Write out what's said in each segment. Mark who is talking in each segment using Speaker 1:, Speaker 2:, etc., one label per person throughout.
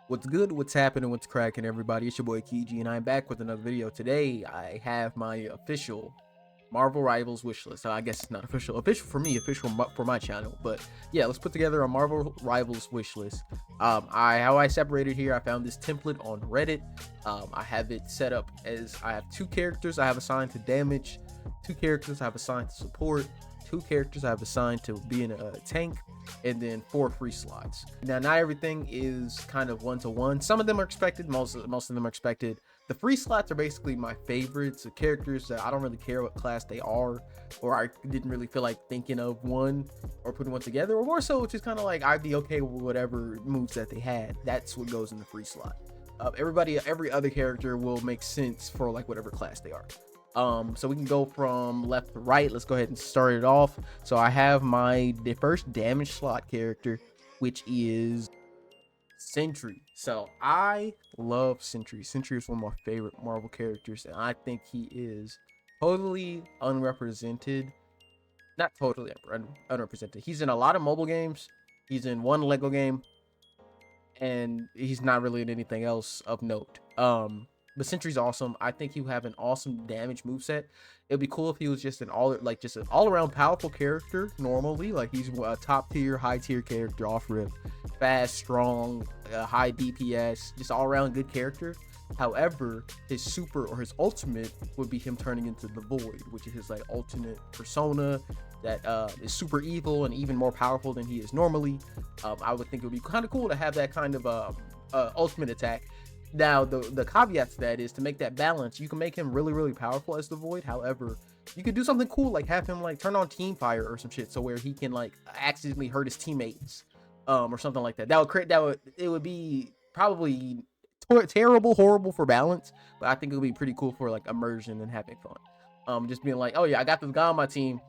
Speaker 1: What's good? What's happening? What's cracking, everybody? It's your boy Kiji, and I'm back with another video. Today, I have my official Marvel Rivals wishlist. I guess it's not official for me, official for my channel. But yeah, let's put together a Marvel Rivals wishlist. How I separated here, I found this template on Reddit. I have it set up as I have 2 characters I have assigned to damage, 2 characters I have assigned to support, 2 characters I have assigned to being a tank, and then 4 free slots. Now, not everything is kind of one-to-one. Some of them are expected, most of them are expected. The free slots are basically my favorites, the characters that I don't really care what class they are, or I didn't really feel like thinking of one or putting one together, or more so just kind of like I'd be okay with whatever moves that they had. That's what goes in the free slot. Every other character will make sense for like whatever class they are. So we can go from left to right. Let's go ahead and start it off. So I have the first damage slot character, which is Sentry. So I love Sentry. Sentry is one of my favorite Marvel characters, and I think he is totally unrepresented. Not totally unrepresented. He's in a lot of mobile games. He's in one Lego game, and he's not really in anything else of note. But Sentry's awesome. I think he would have an awesome damage moveset. It'd be cool if he was just an all-around powerful character normally. Like he's a top tier, high tier character off rip. Fast, strong, high DPS, just all-around good character. However, his super or his ultimate would be him turning into the Void, which is his like alternate persona that is super evil and even more powerful than he is normally. I would think it would be kind of cool to have that kind of ultimate attack. Now, the caveat to that is to make that balance, you can make him really powerful as the Void. However, you could do something cool like have him like turn on team fire or some shit, so where he can like accidentally hurt his teammates, or something like that. It would be probably terrible, horrible for balance, but I think it would be pretty cool for like immersion and having fun. Just being like, oh yeah, I got this guy on my team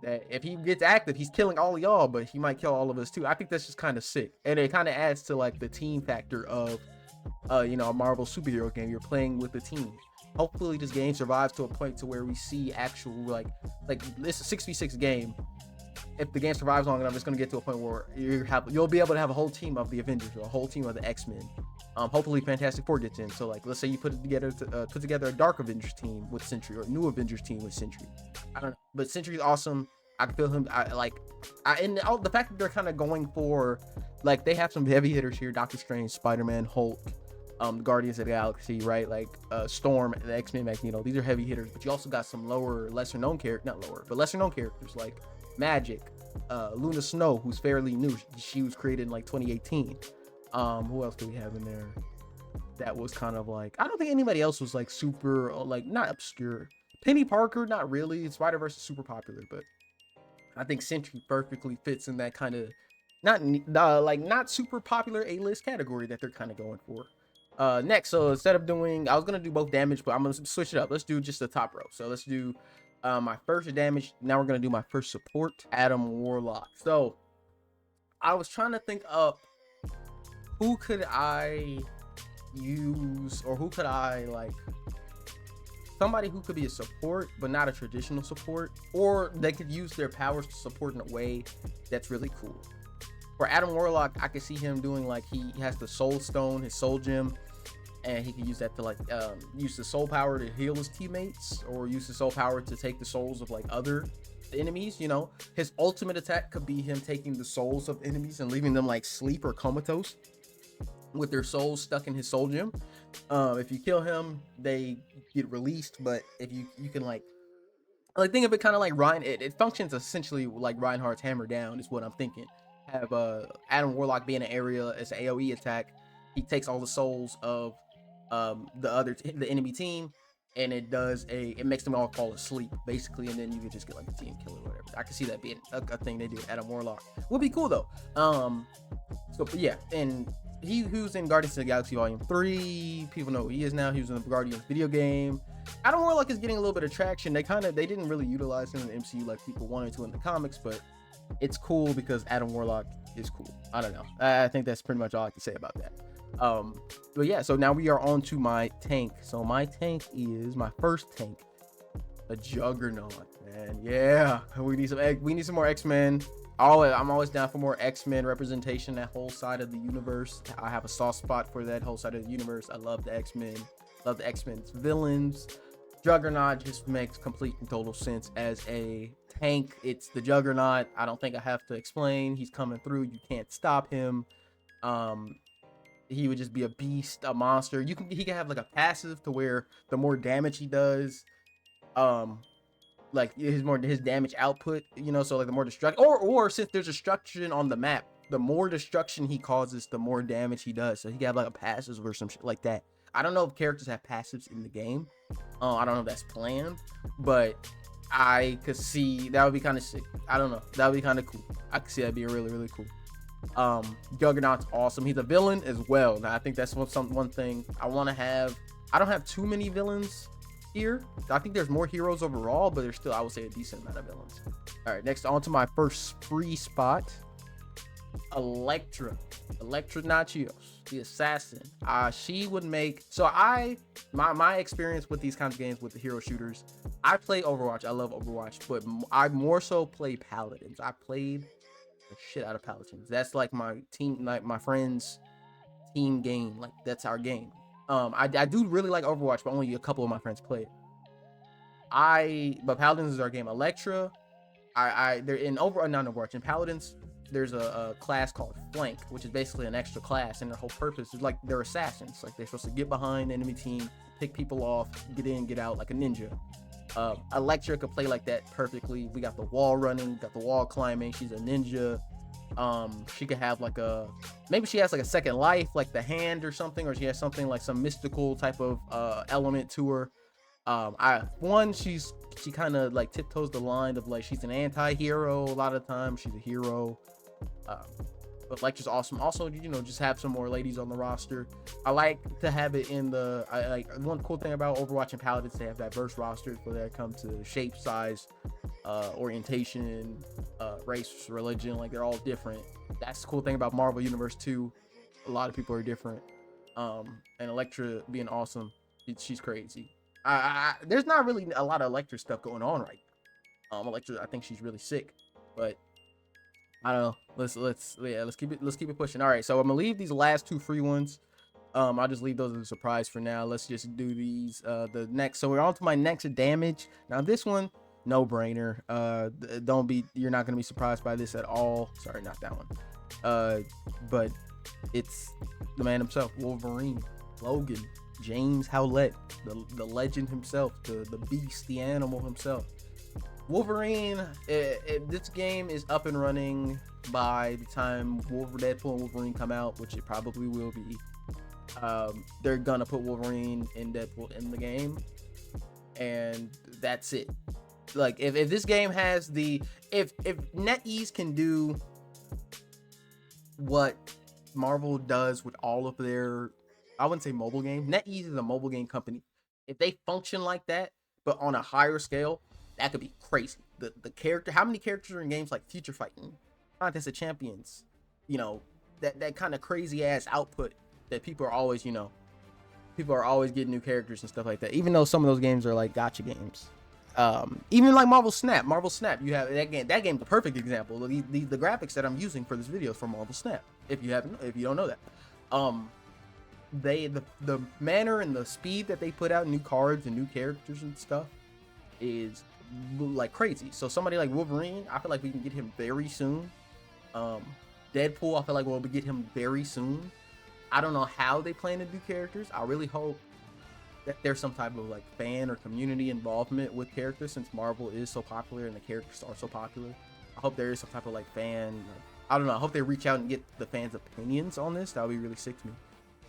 Speaker 1: that if he gets active, he's killing all of y'all, but he might kill all of us too. I think that's just kind of sick, and it kind of adds to like the team factor of a Marvel superhero game. You're playing with the team. Hopefully this game survives to a point to where we see actual like this 6v6 game. If the game survives long enough, it's going to get to a point where you'll be able to have a whole team of the Avengers or a whole team of the X-Men. Hopefully Fantastic Four gets in. So like, let's say you put together a Dark Avengers team with Sentry or a New Avengers team with Sentry. I don't know, but Sentry's awesome. I can feel him. And the fact that they're kind of going for, like, they have some heavy hitters here: Doctor Strange, Spider-Man, Hulk, Guardians of the Galaxy, right? Like Storm, the X-Men, Magneto. These are heavy hitters, but you also got some lesser known characters like Magic, Luna Snow, who's fairly new. She was created in like 2018. Who else do we have in there? That was kind of like, I don't think anybody else was like super, like, not obscure. Penny Parker, not really. Spider-Verse is super popular, but I think Sentry perfectly fits in that kind of not super popular A-list category that they're kind of going for. Next, so instead of doing, I was gonna do both damage, but I'm gonna switch it up. Let's do just the top row. So let's do my first damage. Now we're gonna do my first support, Adam Warlock. So I was trying to think of who could I use, or who could I like, somebody who could be a support but not a traditional support, or they could use their powers to support in a way that's really cool. For Adam Warlock, I could see him doing like, he has the soul stone, his soul gem, and he could use that to like use the soul power to heal his teammates, or use the soul power to take the souls of like other enemies. His ultimate attack could be him taking the souls of enemies and leaving them like sleep or comatose with their souls stuck in his soul gem. If you kill him, they get released, but if you can like think of it kind of like it functions essentially like Reinhardt's hammer down is what I'm thinking. Have Adam Warlock be in an area as an AoE attack. He takes all the souls of the enemy team, and it makes them all fall asleep basically, and then you can just get like a team kill or whatever. I can see that being a thing they do with Adam Warlock. Would be cool though. So yeah, and who's in Guardians of the Galaxy Volume 3. People know who he is now. He was in the Guardians video game. Adam Warlock is getting a little bit of traction. They didn't really utilize him in the MCU like people wanted to in the comics, but it's cool because Adam Warlock is cool. I don't know. I think that's pretty much all I can say about that. But yeah, so now we are on to my tank. So my tank is my first tank, a Juggernaut, man. Yeah, we need some more X-Men. I'm always down for more X-Men representation, that whole side of the universe. I have a soft spot for that whole side of the universe. I love the X-Men, love the X-Men's villains. Juggernaut just makes complete and total sense as a tank. It's the Juggernaut. I don't think I have to explain. He's coming through. You can't stop him. He would just be a beast, a monster. He can have like a passive to where the more damage he does, like his damage output, you know, so like the more destruction, or since there's destruction on the map, the more destruction he causes, the more damage he does. So he can have like a passive or some shit like that. I don't know if characters have passives in the game. I don't know if that's planned, but I could see that would be kind of sick. I don't know, that would be kind of cool. I could see that being really, really cool. Juggernaut's awesome. He's a villain as well. Now I think that's one thing I want to have. I don't have too many villains here. I think there's more heroes overall, but there's still, I would say, a decent amount of villains. All right, next on to my first free spot. Electra Nachios, the assassin. She would make, so my experience with these kinds of games with the hero shooters, I play Overwatch. I love Overwatch, but I more so play Paladins. I played the shit out of Paladins. That's like my team, like my friends' team game. Like that's our game. I do really like Overwatch, but only a couple of my friends play it. But Paladins is our game. Electra, they're in not Overwatch. In Paladins, there's a class called Flank, which is basically an extra class, and their whole purpose is like they're assassins. Like they're supposed to get behind the enemy team, pick people off, get in, get out like a ninja. Electra could play like that perfectly. We got the wall running, got the wall climbing. She's a ninja. She could have like maybe she has like a second life, like the hand or something, or she has something like some mystical type of element to her. She kind of like tiptoes the line of like she's an anti-hero. A lot of times she's a hero. But Electra's awesome. Also, you know, just have some more ladies on the roster. I like to have it in the one cool thing about Overwatch and Paladins, they have diverse rosters where they come to shape, size, orientation, race, religion. Like they're all different. That's the cool thing about Marvel Universe too. A lot of people are different. And Electra being awesome, she's crazy. There's not really a lot of Electra stuff going on right now. Electra, I think she's really sick, but I don't know. Let's keep it pushing. All right, so I'm gonna leave these last two free ones. I'll just leave those as a surprise for now. Let's just do these the next. So we're on to my next damage. Now this one, no brainer. You're not gonna be surprised by this at all. Sorry, not that one. But it's the man himself, Wolverine, Logan, James Howlett, the legend himself, the beast, the animal himself. Wolverine, this game is up and running by the time Deadpool and Wolverine come out, which it probably will be. They're gonna put Wolverine and Deadpool in the game, and that's it. Like if this game has if NetEase can do what Marvel does with all of their, I wouldn't say mobile games. NetEase is a mobile game company. If they function like that, but on a higher scale, that could be crazy. The character, how many characters are in games like Future Fighting, Contest of Champions, you know, that kind of crazy ass output that people are always getting new characters and stuff like that. Even though some of those games are like gacha games. Even like Marvel Snap, you have that game. That game's the perfect example. The graphics that I'm using for this video is from Marvel Snap. If you don't know that, the manner and the speed that they put out new cards and new characters and stuff is like crazy. So somebody like Wolverine, I feel like we can get him very soon. Deadpool, I feel like we'll get him very soon. I don't know how they plan to do characters. I really hope that there's some type of like fan or community involvement with characters, since Marvel is so popular and the characters are so popular. I hope there is some type of like fan, I don't know, I hope they reach out and get the fans' opinions on this. That would be really sick to me.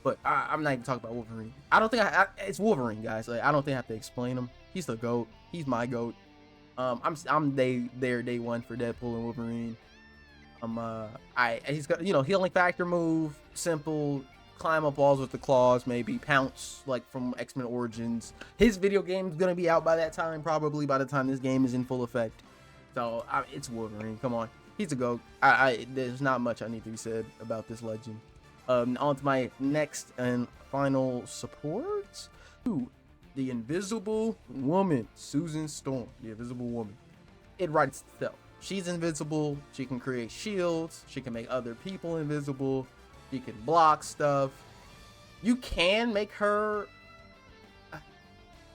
Speaker 1: But I'm not even talking about Wolverine. I don't think it's Wolverine, guys. Like I don't think I have to explain him. He's the GOAT. He's my GOAT. I'm day one for Deadpool and Wolverine. He's got, you know, healing factor move, simple, climb up walls with the claws, maybe pounce like from X-Men Origins. His video game's gonna be out by that time, probably by the time this game is in full effect. So it's Wolverine. Come on, he's a GOAT. There's not much I need to be said about this legend. On to my next and final support. Ooh, the Invisible Woman, Susan Storm, the Invisible Woman. It writes itself. She's invisible. She can create shields. She can make other people invisible. She can block stuff. You can make her.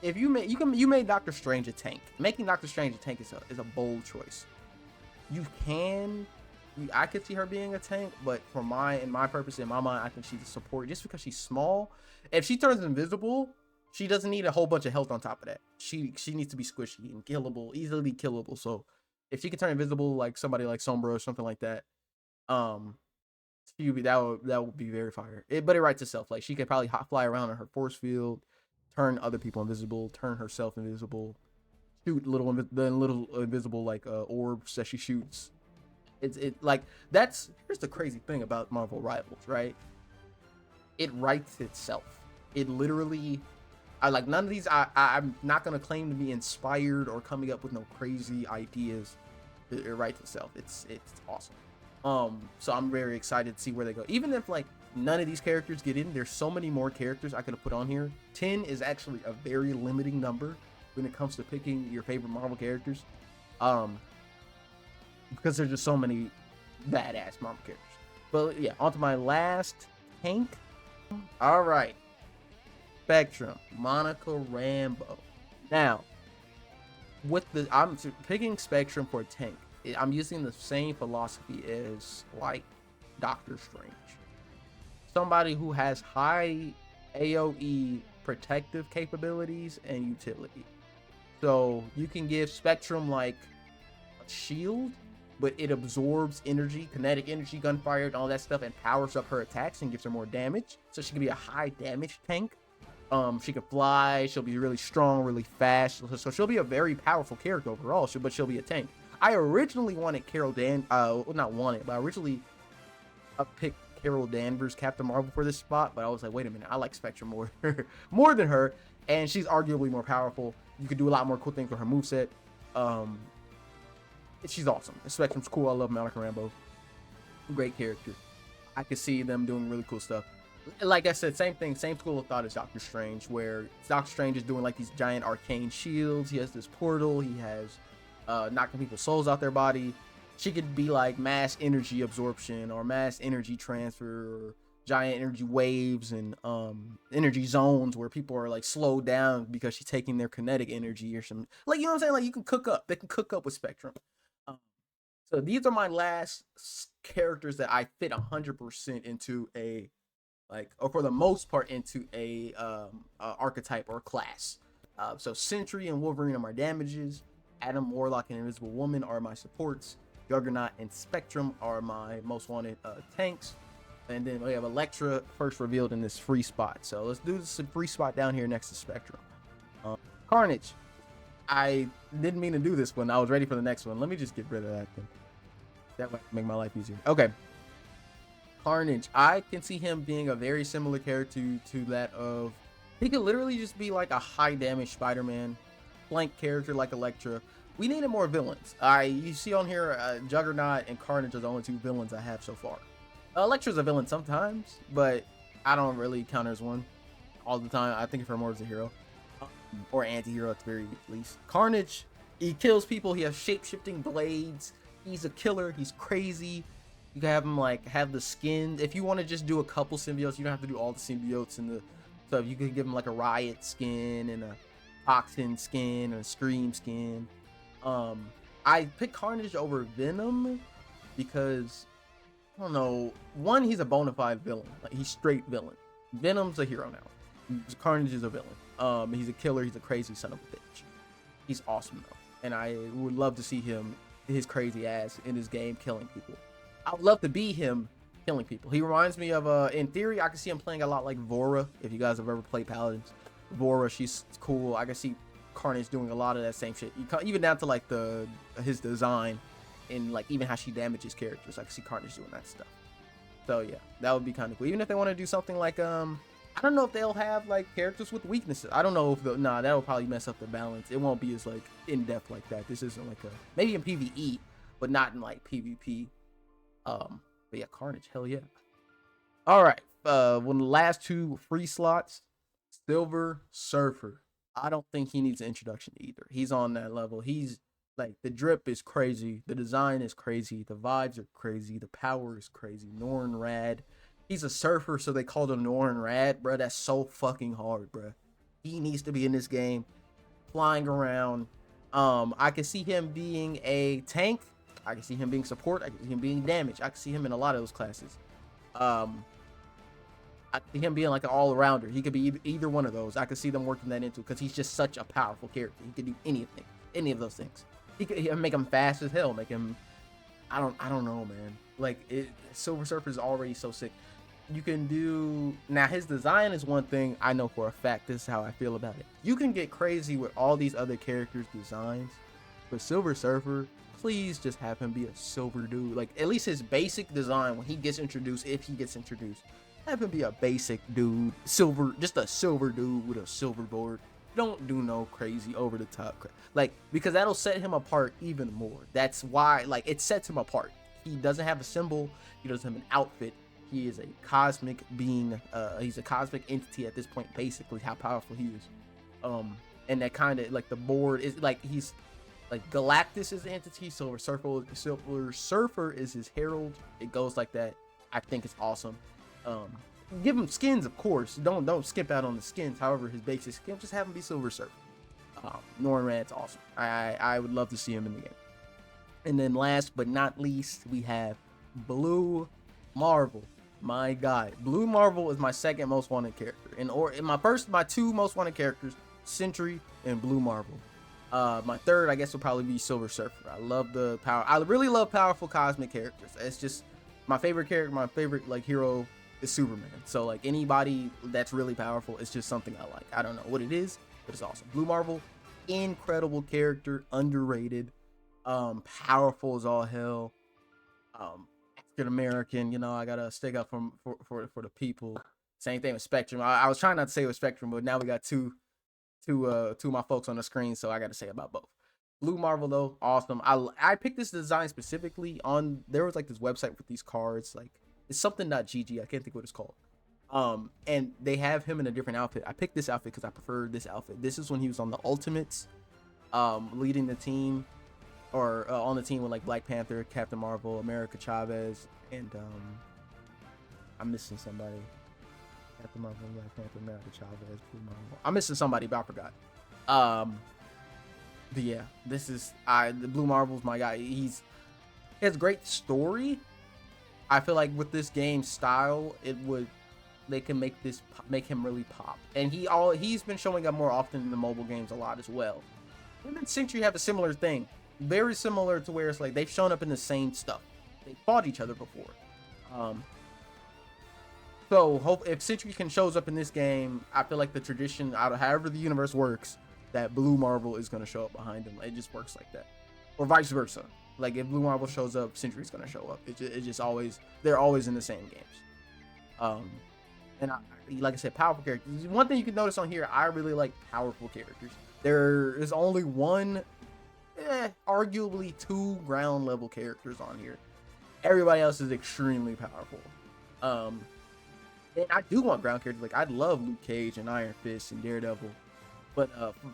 Speaker 1: If you made Doctor Strange a tank. Making Doctor Strange a tank is a bold choice. I could see her being a tank, but for my purpose, in my mind, I think she's a support just because she's small. If she turns invisible, she doesn't need a whole bunch of health on top of that. She needs to be squishy and killable, easily killable. So if she can turn invisible like somebody like Sombra or something like that, that would be very fire. But it writes itself. Like she could probably fly around in her force field, turn other people invisible, turn herself invisible, shoot little invisible like orbs that she shoots. Here's the crazy thing about Marvel Rivals, right? It writes itself. It literally, none of these. I'm not gonna claim to be inspired or coming up with no crazy ideas. It writes itself. It's awesome. So I'm very excited to see where they go. Even if like none of these characters get in, there's so many more characters I could have put on here. 10 is actually a very limiting number when it comes to picking your favorite Marvel characters. Because there's just so many badass Marvel characters. But yeah, on to my last tank. All right, Spectrum, Monica Rambeau. Now, I'm picking Spectrum for a tank. I'm using the same philosophy as like Doctor Strange. Somebody who has high AoE protective capabilities and utility. So you can give Spectrum like a shield, but it absorbs energy, kinetic energy, gunfire, and all that stuff, and powers up her attacks and gives her more damage. So she can be a high damage tank. She can fly. She'll be really strong, really fast. So she'll be a very powerful character overall. But she'll be a tank. I originally wanted Carol not wanted, but I originally picked Carol Danvers, Captain Marvel, for this spot. But I was like, wait a minute, I like Spectrum more than her, and she's arguably more powerful. You could do a lot more cool things with her moveset. She's awesome. Spectrum's cool. I love Monica Rambeau. Great character. I could see them doing really cool stuff. Like I said, same thing, same school of thought as Doctor Strange, where Doctor Strange is doing like these giant arcane shields. He has this portal. He has knocking people's souls out their body. She could be like mass energy absorption or mass energy transfer, or giant energy waves and energy zones where people are like slowed down because she's taking their kinetic energy or something. Like, you know what I'm saying? Like, you can cook up. They can cook up with Spectrum. So these are my last characters that I fit 100% into or for the most part into a archetype or class. So Sentry and Wolverine are my damages. Adam Warlock and Invisible Woman are my supports. Juggernaut and Spectrum are my most wanted tanks. And then we have Elektra first revealed in this free spot. So let's do this free spot down here next to Spectrum. Carnage. I didn't mean to do this one. I was ready for the next one. Let me just get rid of that thing. That might make my life easier. Okay. Carnage. I can see him being a very similar character to that of... He could literally just be like a high damage Spider-Man. Flank character like Elektra. We needed more villains. You see on here, Juggernaut and Carnage are the only two villains I have so far. Elektra's a villain sometimes, but I don't really count her as one all the time. I think of her more as a hero. Or anti-hero at the very least. Carnage, he kills people. He has shape-shifting blades. He's a killer. He's crazy. You can have him like have the skin. If you want to just do a couple symbiotes, you don't have to do all the symbiotes and the stuff. You can give him like a Riot skin and a Toxin skin and a Scream skin. I picked Carnage over Venom because, I don't know, one, he's a bona fide villain. Like, he's straight villain. Venom's a hero now. Carnage is a villain. He's a killer. He's a crazy son of a bitch. He's awesome though, and I would love to see him, his crazy ass, in his game killing people. I would love to be him killing people. He reminds me of, in theory, I can see him playing a lot like Vora. If you guys have ever played Paladins, Vora, she's cool. I can see Carnage doing a lot of that same shit. Even down to like his design and like even how she damages characters. I can see Carnage doing that stuff. So yeah, that would be kind of cool. Even if they want to do something like I don't know if they'll have like characters with weaknesses. I don't know if that'll probably mess up the balance. It won't be as like in depth like that. This isn't like maybe in PvE, but not in like PvP. But yeah, Carnage, hell yeah. All right, one of the last two free slots, Silver Surfer. I don't think he needs an introduction either. He's on that level. He's Like the drip is crazy, the design is crazy, the vibes are crazy, the power is crazy. Norn Rad, he's a surfer, so they called him Norn Rad, bro. That's so fucking hard, bro. He needs to be in this game, flying around. I can see him being a tank. I can see him being support. I can see him being damage. I can see him in a lot of those classes. I can see him being like an all-arounder. He could be either one of those. I could see them working that into, because he's just such a powerful character. He could do anything, any of those things. He'll make him fast as hell. Make him, I don't know, man. Like Silver Surfer is already so sick. You can do now. His design is one thing I know for a fact. This is how I feel about it. You can get crazy with all these other characters' designs, but Silver Surfer, please just have him be a silver dude. Like at least his basic design when he gets introduced, if he gets introduced, have him be a basic dude, silver, just a silver dude with a silver board. Don't do no crazy over the top, like, because that'll set him apart even more. That's why, like, it sets him apart. He doesn't have a symbol. He doesn't have an outfit. He is a cosmic being. He's a cosmic entity at this point. Basically, how powerful he is. And that kind of like the board is like he's like Galactus is the entity. Silver Surfer is his herald. It goes like that. I think it's awesome. Give him skins, of course. Don't skip out on the skins. However, his basic skin, just have him be Silver Surfer. Norman Rad's awesome. I would love to see him in the game. And then last but not least, we have Blue Marvel. My guy, Blue Marvel is my second most wanted character. My two most wanted characters, Sentry and Blue Marvel. My third, I guess, will probably be Silver Surfer. I love the power. I really love powerful cosmic characters. It's just my favorite character. My favorite like hero is Superman. So like anybody that's really powerful, it's just something I like. I don't know what it is, but it's awesome. Blue Marvel, incredible character, underrated, powerful as all hell. African American, you know, I gotta stick up for the people. Same thing with Spectrum. I was trying not to say with Spectrum, but now we got two of my folks on the screen, so I gotta say about both. Blue Marvel though, awesome. I picked this design specifically on, there was like this website with these cards, like it's something.gg, I can't think what it's called. And they have him in a different outfit. I picked this outfit because I preferred this outfit. This is when he was on the Ultimates, leading the team, or on the team with like Black Panther, Captain Marvel, America Chavez, and I'm missing somebody. Captain Marvel, Black Panther, America Chavez, Blue Marvel. I'm missing somebody, but I forgot. But yeah, this is the Blue Marvel's my guy. He has great story. I feel like with this game style, they can make him really pop. And he's been showing up more often in the mobile games a lot as well. Him and Sentry have a similar thing, very similar to where it's like they've shown up in the same stuff. They fought each other before. So if Sentry shows up in this game, I feel like the tradition, out of however the universe works, that Blue Marvel is going to show up behind him. It just works like that, or vice versa. Like if Blue Marvel shows up, Sentry's going to show up. It just always, they're always in the same games. And like I said, powerful characters. One thing you can notice on here, I really like powerful characters. There is only one, arguably two ground level characters on here. Everybody else is extremely powerful. And I do want ground characters. Like I'd love Luke Cage and Iron Fist and Daredevil, but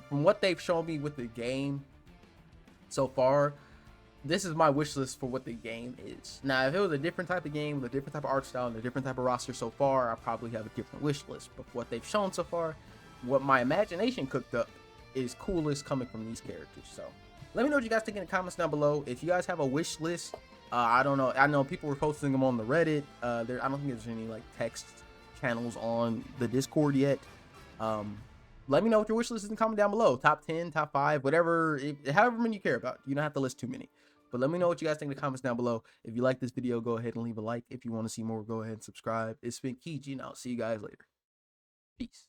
Speaker 1: from what they've shown me with the game so far, this is my wish list for what the game is. Now, if it was a different type of game with a different type of art style and a different type of roster so far, I probably have a different wish list. But what they've shown so far, what my imagination cooked up, is coolest coming from these characters. So let me know what you guys think in the comments down below. If you guys have a wish list, I don't know. I know people were posting them on the Reddit. I don't think there's any like text channels on the Discord yet. Let me know what your wish list is in the comment down below. Top 10, top 5, whatever, however many you care about. You don't have to list too many. But let me know what you guys think in the comments down below. If you like this video, go ahead and leave a like. If you want to see more, go ahead and subscribe. It's been Kiji, and I'll see you guys later. Peace.